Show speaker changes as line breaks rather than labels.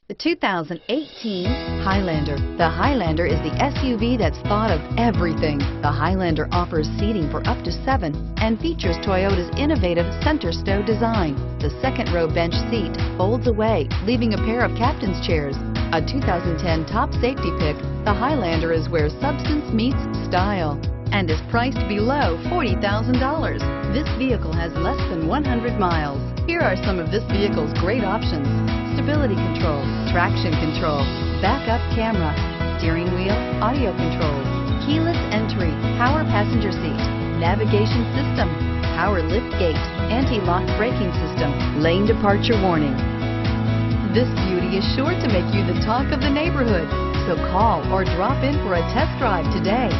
The 2018 Highlander. The Highlander is the SUV that's thought of everything. The Highlander offers seating for up to 7 and features Toyota's innovative center stow design. The second row bench seat folds away, leaving a pair of captain's chairs. A 2010 top safety pick, the Highlander is where substance meets style and is priced below $40,000. This vehicle has less than 100 miles. Here are some of this vehicle's great options: stability control, traction control, backup camera, steering wheel audio controls, keyless entry, power passenger seat, navigation system, power lift gate, anti-lock braking system, lane departure warning. This beauty is sure to make you the talk of the neighborhood, so call or drop in for a test drive today.